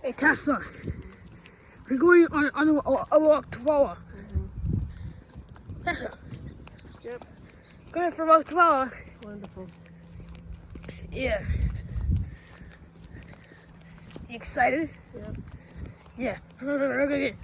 Hey, Tesla. We're going on a walk tomorrow. Tesla. Yep. Going for a walk tomorrow. Wonderful. Yeah. You excited? Yep. Yeah. We're gonna get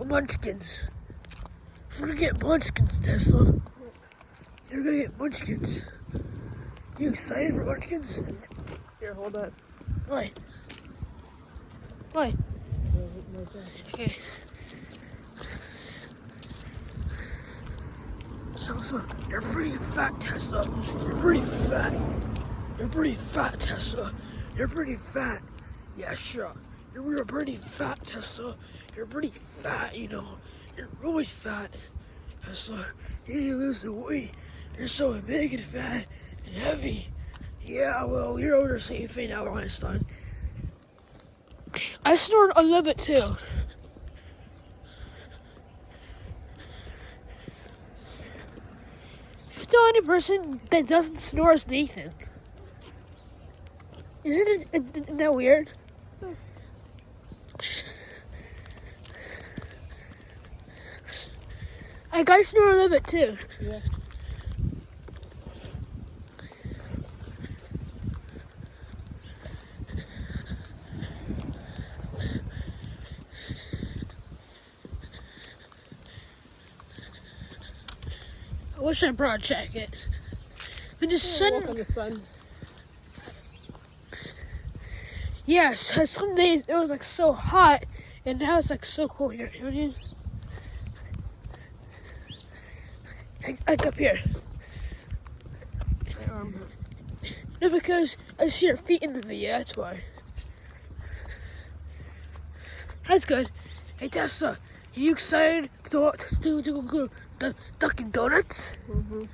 munchkins. We're gonna get munchkins, Tesla. You're gonna get munchkins. You excited for munchkins? Here, hold on. Why? Why? Okay. Tesla, you're pretty fat, Tesla. You're pretty fat. You're pretty fat, Tesla. You're pretty fat. Yeah, sure. You're pretty fat, Tesla. You're pretty fat, you know. You're really fat, Tesla. You need to lose the weight. You're so big and fat and heavy. Yeah, well, you're over the same thing now, Einstein. I snort a little bit too. The only person that doesn't snore is Nathan. Isn't that weird? I gotta snore a little bit too. Yeah. I wish I brought a jacket. But the Walk sun. in the sun. Yes, some days it was like so hot, and now it's like so cool here. You know what I mean? Like up here. My arm hurt. No, because I see your feet in the video. That's why. That's good. Hey Tesla, are you excited to go to Dunkin' Donuts? Mm-hmm.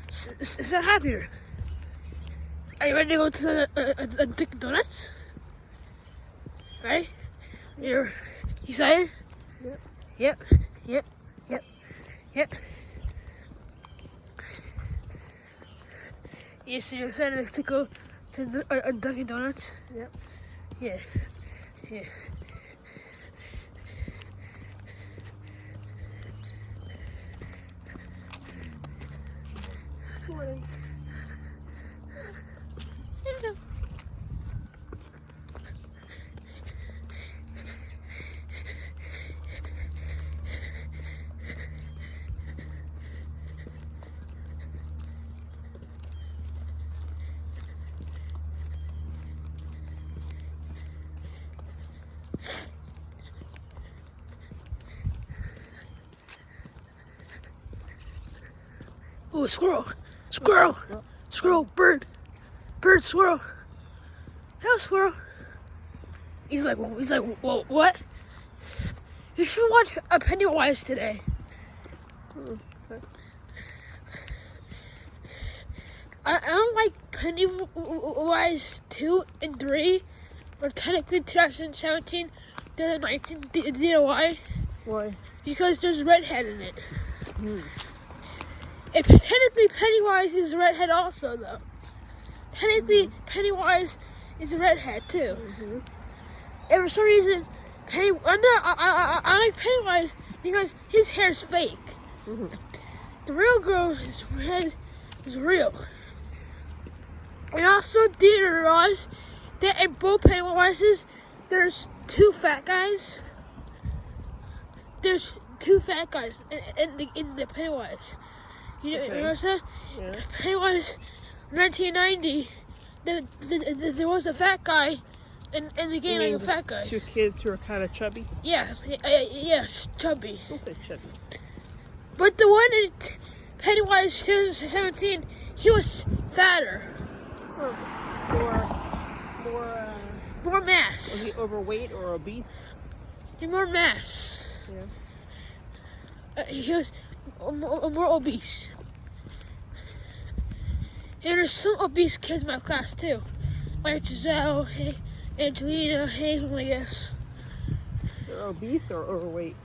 Is that happier? Are you ready to go to a Dunkin' Donuts? Right? You're excited? Yep. Yep. Yep. Yep. Yep. Yes, so you're excited to go to a Dunkin' Donuts? Yep. Yeah. Yeah. Morning. Oh, squirrel! Squirrel! Squirrel! Bird! Bird! Squirrel! Hello, squirrel! He's like, whoa, what? You should watch a Pennywise today. Okay. I don't like Pennywise 2 and 3, or technically 2017, 2019. Do you know why? Why? Because there's redhead in it. Hmm. If technically Pennywise is a redhead also, though. Technically, Pennywise is a redhead too. Mm-hmm. And for some reason, I like Pennywise because his hair's fake. Mm-hmm. The real girl, his head is real. And also, do you realize that in both Pennywises, there's two fat guys? There's two fat guys in the Pennywise. You know, Okay. you know what I'm saying? Yeah. Pennywise, 1990, there was a fat guy in the game, like a fat guy. Two kids who are kind of chubby. Yeah, chubby. Don't say chubby. But the one in Pennywise 2017, he was fatter. More mass. Was he overweight or obese? More mass. Yeah. He was more obese. And there's some obese kids in my class too, like Giselle, Angelina, Hazel, I guess. They're obese or overweight?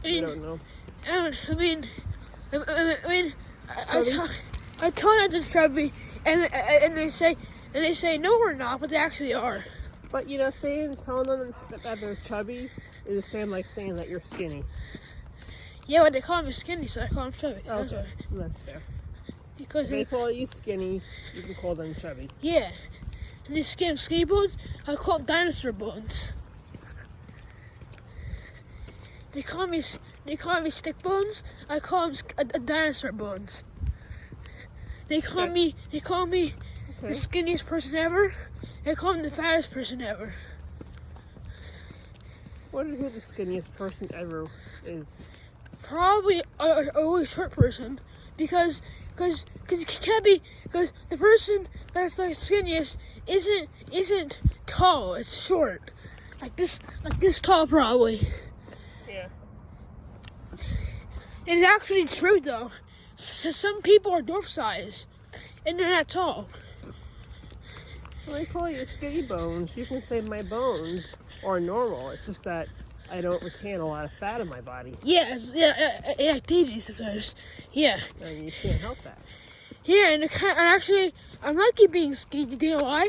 I don't know. I told them they're chubby, and they say no, we're not, but they actually are. But telling them that they're chubby is the same like saying that you're skinny. Yeah, but they call me skinny, so I call them chubby. That's Okay, why. that's fair. Because If they call you skinny, you can call them chubby. yeah, and these skinny bones, I call them dinosaur bones. They call me stick bones. I call them dinosaur bones. They call me the skinniest person ever. I call them the fattest person ever. Wonder who the skinniest person ever is. Probably a really short person, because it can't be, because the person that's the skinniest isn't tall. It's short, like this tall probably. Yeah. It's actually true though. So some people are dwarf size, and they're not tall. When I call you skinny bones, you can say my bones are normal. It's just that I don't retain a lot of fat in my body. Yes, yeah, they sometimes. Yeah. And you can't help that. Yeah, and I'm lucky being skinny. Do you know why?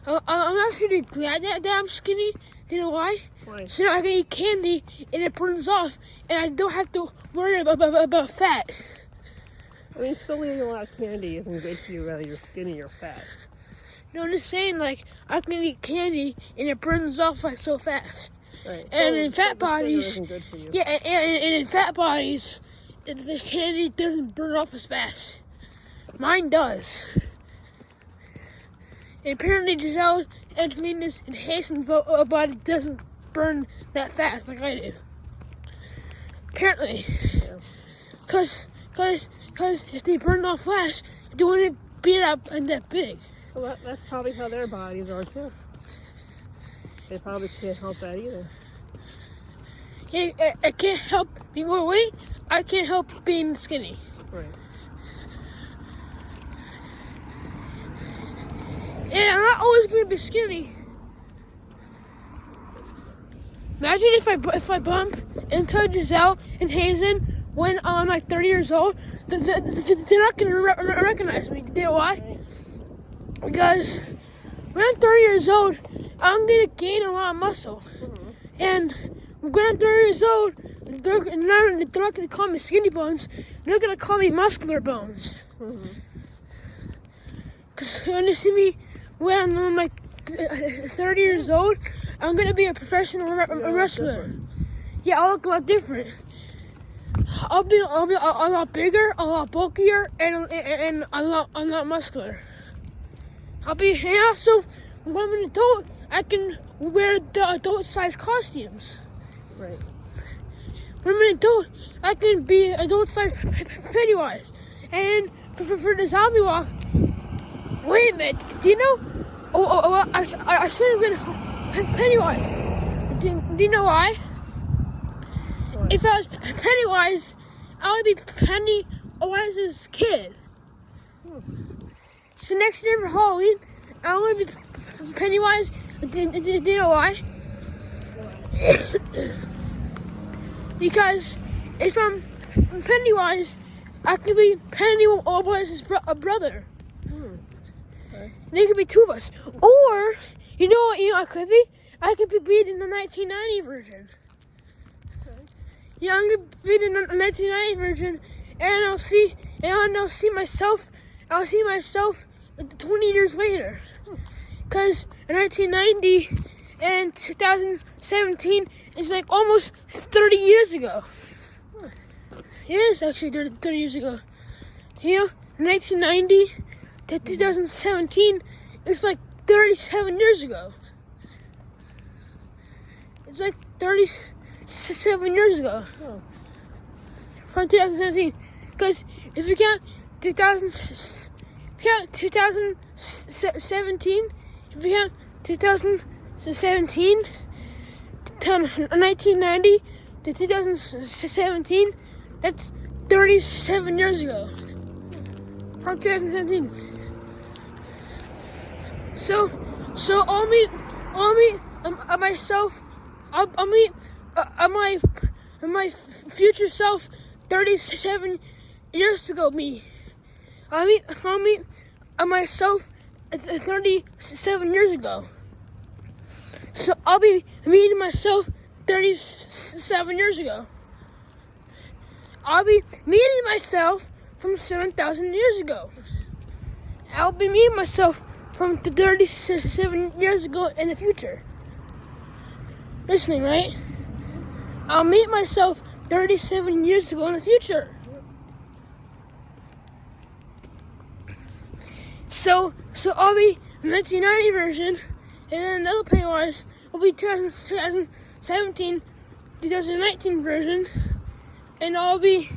I'm actually glad that I'm skinny. Do you know why? Why? So now I can eat candy and it burns off, and I don't have to worry about fat. I mean, still eating a lot of candy isn't good for you whether you're skinny or fat. No, I'm just saying, like, I can eat candy and it burns off like so fast. Right. And so in fat bodies, isn't good for you. yeah, and in fat bodies, the candy doesn't burn off as fast. Mine does. And apparently Giselle, Angelina's, and Hasten's body doesn't burn that fast like I do. Apparently. Yeah. Cause if they burn off fast, they wouldn't be that big. Well, that's probably how their bodies are too. They probably can't help that either. I can't help being overweight. I can't help being skinny. Right. And I'm not always going to be skinny. Imagine if I bump into Giselle and Hazen when I'm like 30 years old. They're not going to recognize me. Do you know why? Because when I'm 30 years old, I'm going to gain a lot of muscle. Mm-hmm. And when I'm 30 years old, they're not going to call me skinny bones. They're going to call me muscular bones. Because when they see me when I'm like 30 years old, I'm going to be a professional wrestler. Yeah, I'll look a lot different. I'll be a lot bigger, a lot bulkier, and a lot muscular. And also, when I'm an adult, I can wear the adult-size costumes. Right. When I'm an adult, I can be adult-size Pennywise. And for the zombie walk, wait a minute, do you know? I should have been Pennywise. Do you know why? What? If I was Pennywise, I would be Pennywise's kid. So next year for Halloween, I want to be Pennywise. Do you know why? Because if I'm Pennywise, I could be Pennywise's brother. Okay. They could be two of us. Or, you know what I could be? I could be in the 1990 version. Okay. Yeah, I'm gonna be in the 1990 version, and I'll see myself 20 years later. Because in 1990 and 2017 is like almost 30 years ago. It is actually 30 years ago. You know, 1990 to 2017 is like 37 years ago. It's like 37 years ago. Oh. From 2017. Because if you count 2017, if you count 2017 to 1990 to 2017, that's 37 years ago. From 2017. So I'll meet myself. I'll meet my future self 37 years ago. Me. I'll meet myself 37 years ago. So I'll be meeting myself 37 years ago. I'll be meeting myself from 7,000 years ago. I'll be meeting myself from 37 years ago in the future. Listening, right? I'll meet myself 37 years ago in the future. So I'll be the 1990 version, and then another Pennywise will be 2017, 2019 version, and I'll be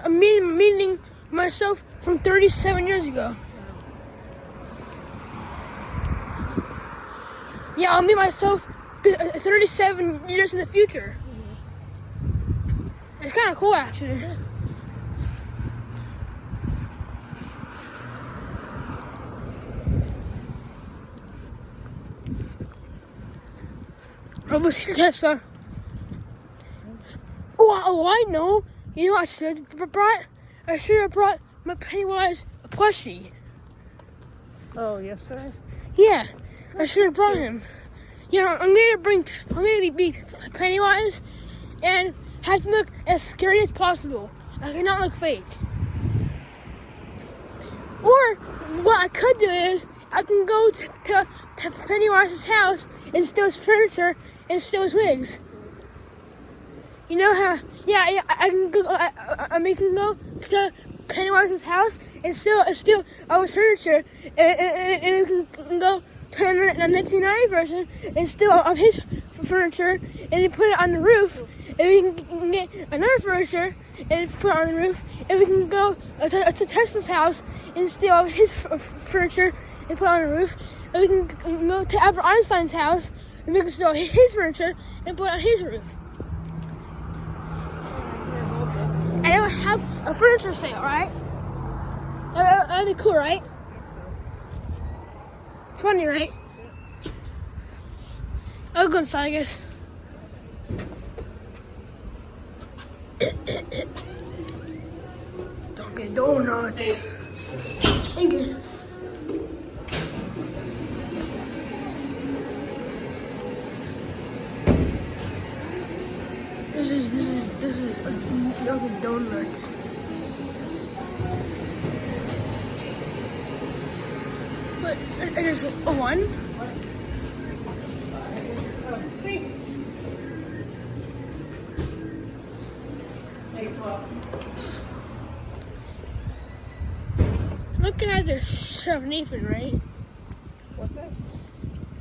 meeting myself from 37 years ago. Yeah, I'll meet myself 37 years in the future. It's kind of cool, actually. Tesla. Oh, I know. You know what I should have brought? I should have brought my Pennywise plushie. Oh, yesterday? Yeah, I should have brought him. Yeah, I'm gonna be Pennywise and have to look as scary as possible. I cannot look fake. Or what I could do is I can go to Pennywise's house and steal his furniture and steal his wigs. You know how? Yeah. I can go. I can go to Pennywise's house and steal all his furniture, and we can go to the 1990 version and steal all his furniture and put it on the roof. And we can get another furniture and put it on the roof. And we can go to Tesla's house and steal all his furniture and put it on the roof. And we can go to Albert Einstein's house and we can steal his furniture and put it on his roof. And it will have a furniture sale, right? That'd be cool, right? It's funny, right? I'll go inside, I guess. Dunkin' Donuts. Thank you. This is Dunkin' Donuts. But it is a one. Looking at this Chef Nathan, right? What's that?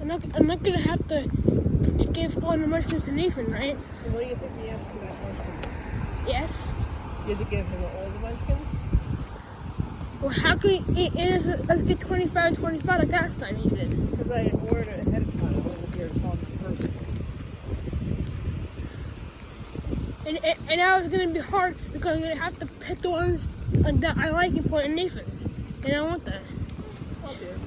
I'm not gonna have to give all the munchkins to Nathan, right? And what do you think the answer to that question is? Yes. You had to give him all the munchkins? Well, how could he eat let's get 25 like last time he did? Because I ordered it ahead of time. I wasn't here to talk to the person. And now it's gonna be hard because I'm gonna have to pick the ones that I like and put in Nathan's. And I don't want that. I'll do it.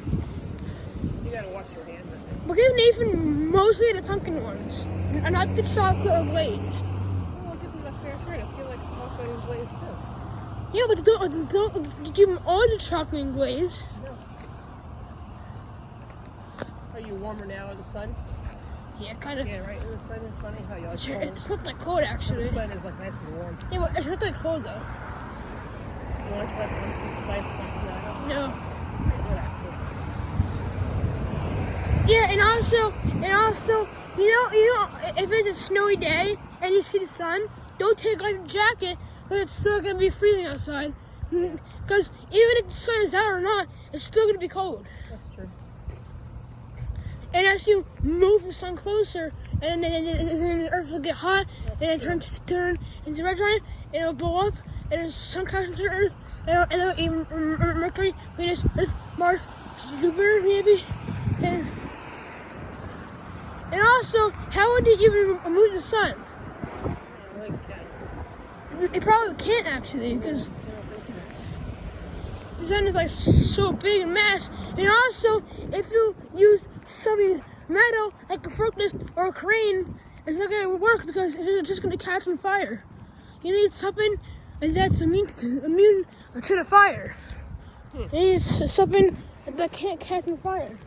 You gotta wash your hands, I think. We'll give Nathan mostly the pumpkin ones, and not the chocolate or glaze. Well, give him a fair trade. I feel like chocolate and glaze too. Yeah, but don't give him all the chocolate and glaze. No. Are you warmer now in the sun? Yeah, kind of. Yeah, right. In the sun is funny how you like cold. It's not that cold, actually. The sun is like nice and warm. Yeah, but it's not that cold, though. You want to try pumpkin spice macchiato? No. It's pretty good, actually. Yeah, and also, you know, if it's a snowy day and you see the sun, don't take off your jacket because it's still gonna be freezing outside. Because even if the sun is out or not, it's still gonna be cold. That's true. And as you move the sun closer, and then the earth will get hot, and it turn into red giant, and it'll blow up, and the sun crashes into the earth, and it'll eat Mercury, Venus, Earth, Mars, Jupiter, maybe. And also, how would it even remove the sun? It probably can't, actually, because the sun is like so big and mass. And also, if you use something metal like a forklift or a crane, it's not gonna work because it's just gonna catch on fire. You need something that's immune to the fire. You need something that can't catch on fire.